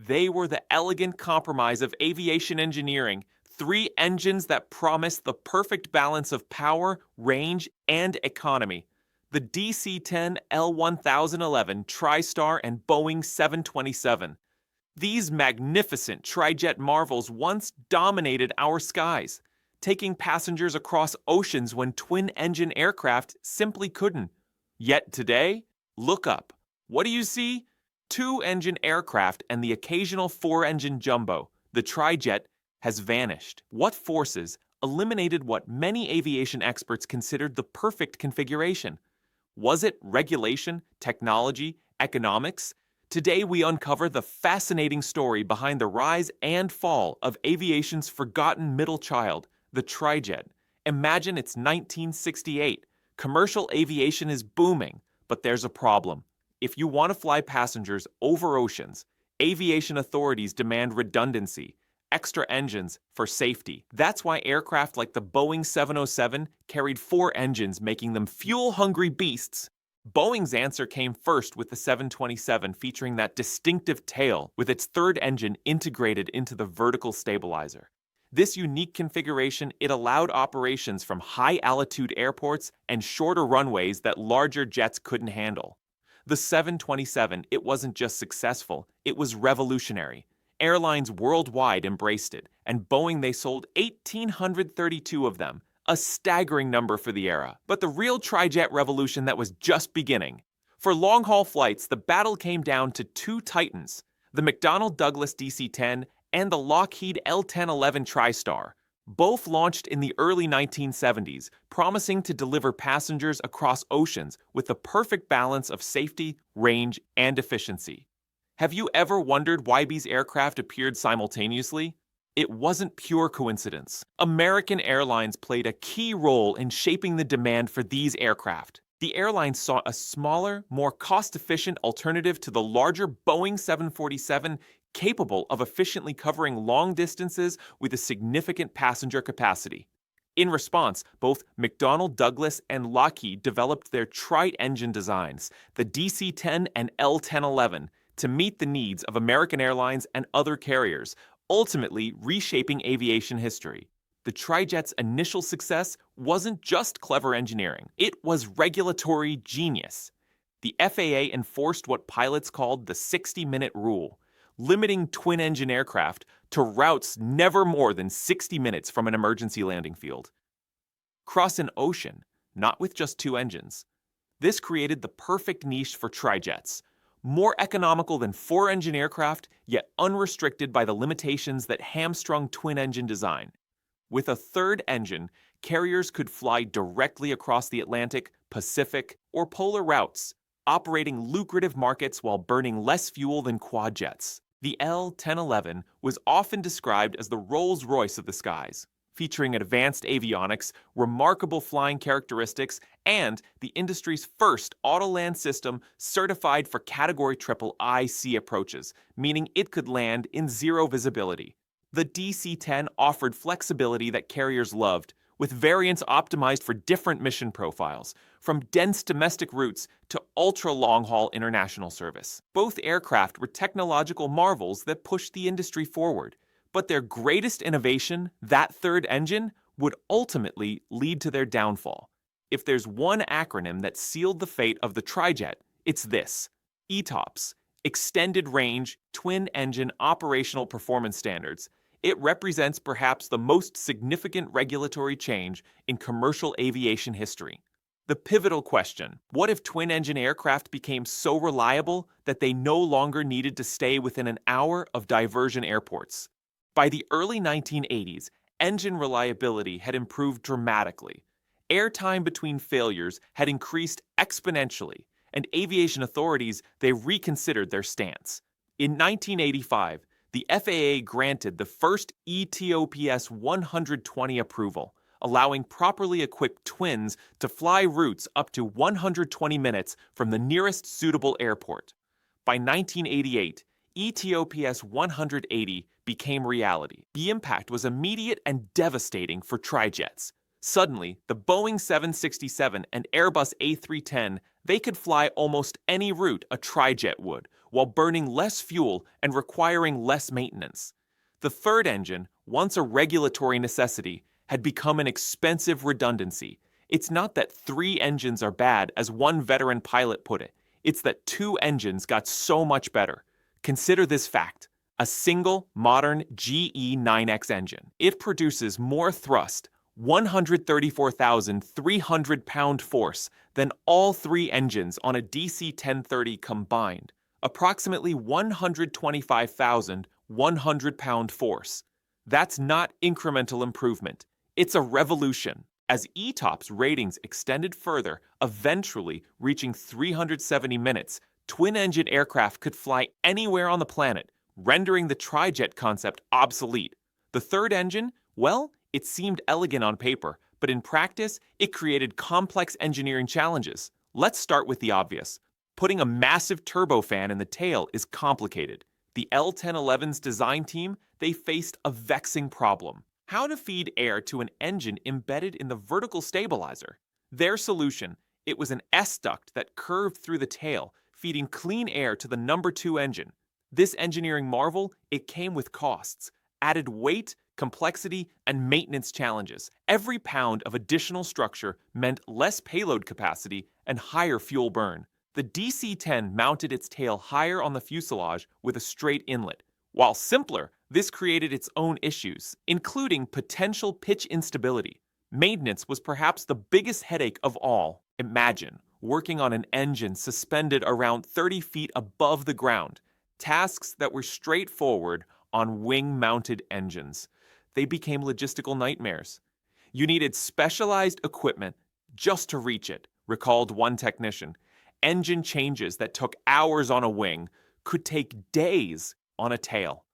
They were the elegant compromise of aviation engineering, three engines that promised the perfect balance of power, range, and economy. The DC-10 L1011 TriStar and Boeing 727. These magnificent trijet marvels once dominated our skies, taking passengers across oceans when twin-engine aircraft simply couldn't. Yet today, look up. What do you see? Two-engine aircraft and the occasional four-engine jumbo, the trijet, has vanished. What forces eliminated what many aviation experts considered the perfect configuration? Was it regulation, technology, economics? Today we uncover the fascinating story behind the rise and fall of aviation's forgotten middle child, the trijet. Imagine it's 1968. Commercial aviation is booming, but there's a problem. If you want to fly passengers over oceans, aviation authorities demand redundancy, extra engines for safety. That's why aircraft like the Boeing 707 carried four engines, making them fuel-hungry beasts. Boeing's answer came first with the 727, featuring that distinctive tail with its third engine integrated into the vertical stabilizer. This unique configuration, it allowed operations from high-altitude airports and shorter runways that larger jets couldn't handle. The 727, it wasn't just successful, it was revolutionary. Airlines worldwide embraced it, and Boeing, they sold 1,832 of them, a staggering number for the era. But the real trijet revolution that was just beginning. For long-haul flights, the battle came down to two titans, the McDonnell Douglas DC-10 and the Lockheed L-1011 TriStar. Both launched in the early 1970s, promising to deliver passengers across oceans with the perfect balance of safety, range, and efficiency. Have you ever wondered why these aircraft appeared simultaneously? It wasn't pure coincidence. American Airlines played a key role in shaping the demand for these aircraft. The airlines sought a smaller, more cost-efficient alternative to the larger Boeing 747, capable of efficiently covering long distances with a significant passenger capacity. In response, both McDonnell Douglas and Lockheed developed their trite engine designs, the DC-10 and L-1011, to meet the needs of American Airlines and other carriers, ultimately reshaping aviation history. The trijet's initial success wasn't just clever engineering, it was regulatory genius. The FAA enforced what pilots called the 60-minute rule, limiting twin-engine aircraft to routes never more than 60 minutes from an emergency landing field. Cross an ocean, not with just two engines. This created the perfect niche for trijets, more economical than four-engine aircraft, yet unrestricted by the limitations that hamstrung twin-engine design. With a third engine, carriers could fly directly across the Atlantic, Pacific, or polar routes, operating lucrative markets while burning less fuel than quad jets. The L-1011 was often described as the Rolls-Royce of the skies, featuring advanced avionics, remarkable flying characteristics, and the industry's first auto-land system certified for Category IIIC approaches, meaning it could land in zero visibility. The DC-10 offered flexibility that carriers loved, with variants optimized for different mission profiles, from dense domestic routes to ultra-long-haul international service. Both aircraft were technological marvels that pushed the industry forward, but their greatest innovation, that third engine, would ultimately lead to their downfall. If there's one acronym that sealed the fate of the trijet, it's this: ETOPS, Extended Range Twin Engine Operational Performance Standards. It represents perhaps the most significant regulatory change in commercial aviation history. The pivotal question: what if twin-engine aircraft became so reliable that they no longer needed to stay within an hour of diversion airports? By the early 1980s, engine reliability had improved dramatically. Airtime between failures had increased exponentially, and aviation authorities, they reconsidered their stance. In 1985, the FAA granted the first ETOPS 120 approval, allowing properly equipped twins to fly routes up to 120 minutes from the nearest suitable airport. By 1988, ETOPS 180 became reality. The impact was immediate and devastating for trijets. Suddenly, the Boeing 767 and Airbus A310, they could fly almost any route a trijet would, while burning less fuel and requiring less maintenance. The third engine, once a regulatory necessity, had become an expensive redundancy. It's not that 3 engines are bad, as one veteran pilot put it. It's that 2 engines got so much better. Consider this fact. A single, modern GE 9X engine. It produces more thrust, 134,300 pound force, than all 3 engines on a DC-1030 combined. Approximately 125,100 pound force. That's not incremental improvement. It's a revolution. As ETOPS ratings extended further, eventually reaching 370 minutes, twin-engine aircraft could fly anywhere on the planet, rendering the trijet concept obsolete. The third engine, well, it seemed elegant on paper, but in practice, it created complex engineering challenges. Let's start with the obvious. Putting a massive turbofan in the tail is complicated. The L-1011's design team, they faced a vexing problem. How to feed air to an engine embedded in the vertical stabilizer. Their solution, it was an S-duct that curved through the tail, feeding clean air to the number 2 engine. This engineering marvel, it came with costs, added weight, complexity, and maintenance challenges. Every pound of additional structure meant less payload capacity and higher fuel burn. The DC-10 mounted its tail higher on the fuselage with a straight inlet. While simpler, this created its own issues, including potential pitch instability. Maintenance was perhaps the biggest headache of all. Imagine working on an engine suspended around 30 feet above the ground. Tasks that were straightforward on wing-mounted engines. They became logistical nightmares. You needed specialized equipment just to reach it, recalled one technician. Engine changes that took hours on a wing could take days on a tail.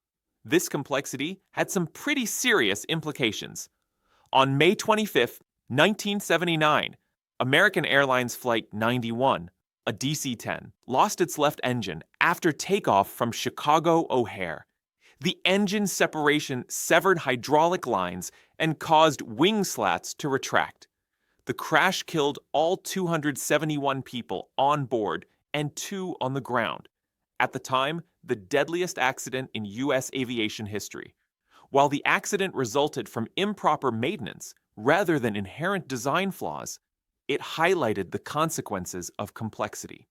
This complexity had some pretty serious implications. On May 25, 1979, American Airlines Flight 91, a DC-10, lost its left engine after takeoff from Chicago O'Hare. The engine separation severed hydraulic lines and caused wing slats to retract. The crash killed all 271 people on board and 2 on the ground. At the time, the deadliest accident in U.S. aviation history. While the accident resulted from improper maintenance rather than inherent design flaws, it highlighted the consequences of complexity.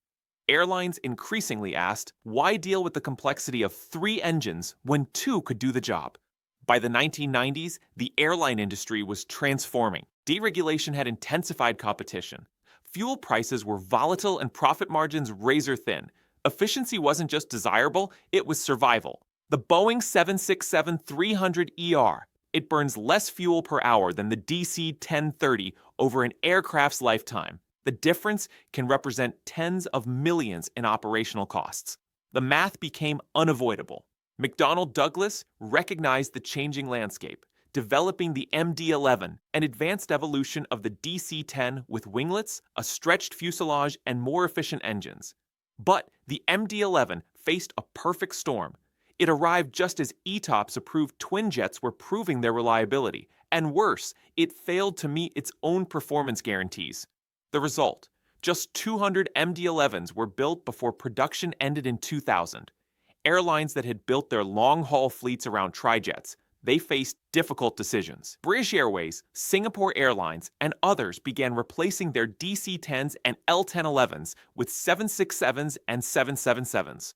Airlines increasingly asked, why deal with the complexity of 3 engines when 2 could do the job? By the 1990s, the airline industry was transforming. Deregulation had intensified competition. Fuel prices were volatile and profit margins razor thin. Efficiency wasn't just desirable, it was survival. The Boeing 767-300ER, it burns less fuel per hour than the DC-1030 over an aircraft's lifetime. The difference can represent tens of millions in operational costs. The math became unavoidable. McDonnell Douglas recognized the changing landscape, developing the MD-11, an advanced evolution of the DC-10 with winglets, a stretched fuselage, and more efficient engines. But the MD-11 faced a perfect storm. It arrived just as ETOPS approved twin jets were proving their reliability, and worse, it failed to meet its own performance guarantees. The result, just 200 MD-11s were built before production ended in 2000. Airlines that had built their long-haul fleets around Trijets, they faced difficult decisions. British Airways, Singapore Airlines, and others began replacing their DC-10s and L-1011s with 767s and 777s.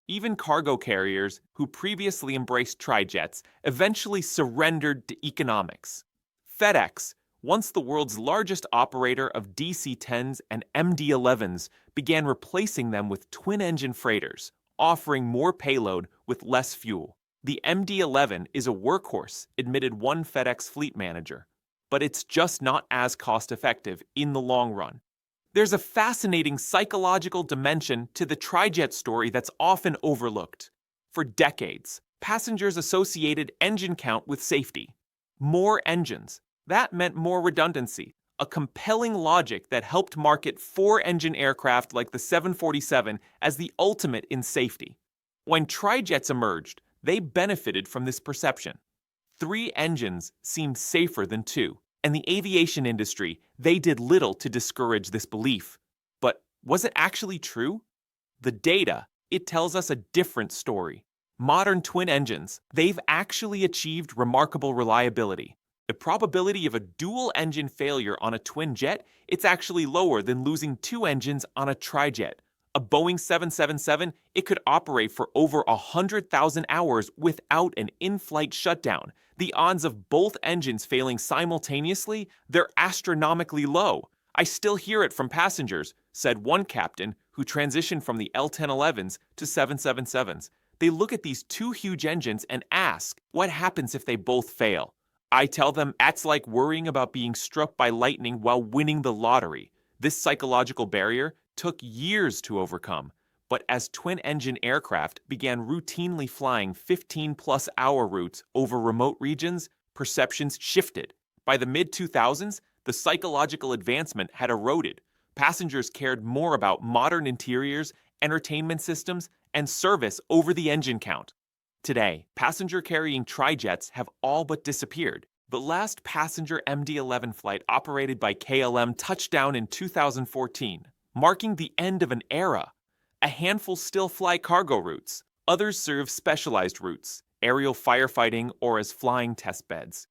Even cargo carriers who previously embraced Trijets eventually surrendered to economics. FedEx, once the world's largest operator of DC-10s and MD-11s, began replacing them with twin-engine freighters, offering more payload with less fuel. The MD-11 is a workhorse, admitted one FedEx fleet manager, but it's just not as cost-effective in the long run. There's a fascinating psychological dimension to the Trijet story that's often overlooked. For decades, passengers associated engine count with safety. More engines. That meant more redundancy, a compelling logic that helped market 4-engine aircraft like the 747 as the ultimate in safety. When Trijets emerged, they benefited from this perception. 3 engines seemed safer than 2, and the aviation industry, they did little to discourage this belief. But was it actually true? The data, it tells us a different story. Modern twin engines, they've actually achieved remarkable reliability. The probability of a dual-engine failure on a twin jet, it's actually lower than losing two engines on a trijet. A Boeing 777, it could operate for over 100,000 hours without an in-flight shutdown. The odds of both engines failing simultaneously, they're astronomically low. I still hear it from passengers, said one captain who transitioned from the L-1011s to 777s. They look at these two huge engines and ask, what happens if they both fail? I tell them that's like worrying about being struck by lightning while winning the lottery. This psychological barrier took years to overcome, but as twin-engine aircraft began routinely flying 15-plus hour routes over remote regions, perceptions shifted. By the mid-2000s, the psychological advancement had eroded. Passengers cared more about modern interiors, entertainment systems, and service over the engine count. Today, passenger-carrying trijets have all but disappeared. The last passenger MD-11 flight operated by KLM touched down in 2014, marking the end of an era. A handful still fly cargo routes. Others serve specialized routes, aerial firefighting, or as flying test beds.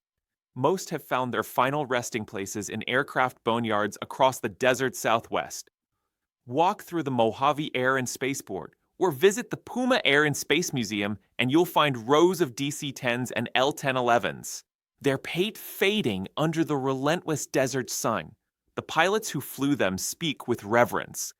Most have found their final resting places in aircraft boneyards across the desert Southwest. Walk through the Mojave Air and Spaceport, or visit the Puma Air and Space Museum, and you'll find rows of DC-10s and L-1011s. Their pate fading under the relentless desert sun. The pilots who flew them speak with reverence.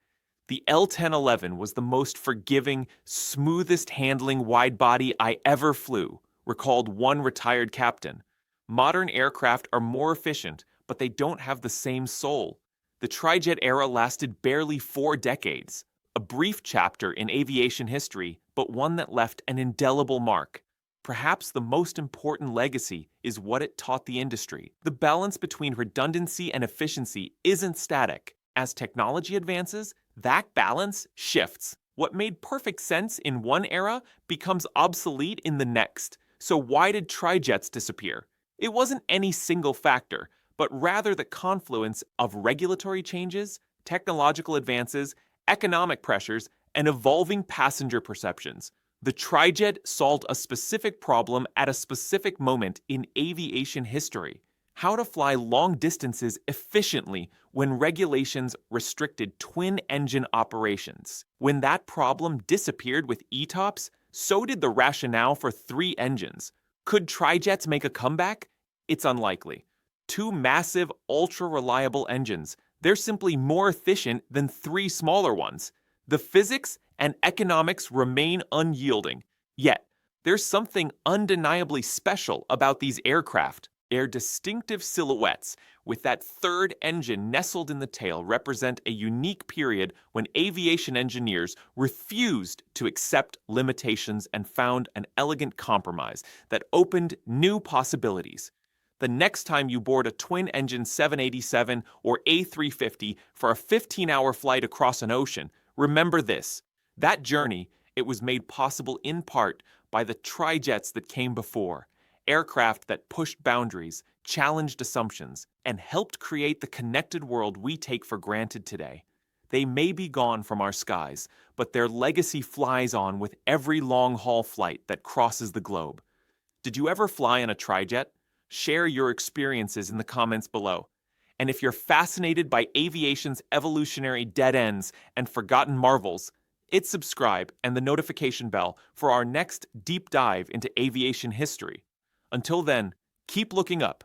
The L-1011 was the most forgiving, smoothest handling wide-body I ever flew, recalled one retired captain. Modern aircraft are more efficient, but they don't have the same soul. The trijet era lasted barely 4 decades. A brief chapter in aviation history, but one that left an indelible mark. Perhaps the most important legacy is what it taught the industry. The balance between redundancy and efficiency isn't static. As technology advances, that balance shifts. What made perfect sense in one era becomes obsolete in the next. So why did trijets disappear? It wasn't any single factor, but rather the confluence of regulatory changes, technological advances, economic pressures, and evolving passenger perceptions. The trijet solved a specific problem at a specific moment in aviation history. How to fly long distances efficiently when regulations restricted twin-engine operations. When that problem disappeared with ETOPS, so did the rationale for 3 engines. Could trijets make a comeback? It's unlikely. 2 massive, ultra-reliable engines. They're simply more efficient than 3 smaller ones. The physics and economics remain unyielding. Yet, there's something undeniably special about these aircraft. Their distinctive silhouettes, with that third engine nestled in the tail, represent a unique period when aviation engineers refused to accept limitations and found an elegant compromise that opened new possibilities. The next time you board a twin-engine 787 or A350 for a 15-hour flight across an ocean, remember this. That journey, it was made possible in part by the trijets that came before, aircraft that pushed boundaries, challenged assumptions, and helped create the connected world we take for granted today. They may be gone from our skies, but their legacy flies on with every long-haul flight that crosses the globe. Did you ever fly on a trijet? Share your experiences in the comments below. And if you're fascinated by aviation's evolutionary dead ends and forgotten marvels, hit subscribe and the notification bell for our next deep dive into aviation history. Until then, keep looking up.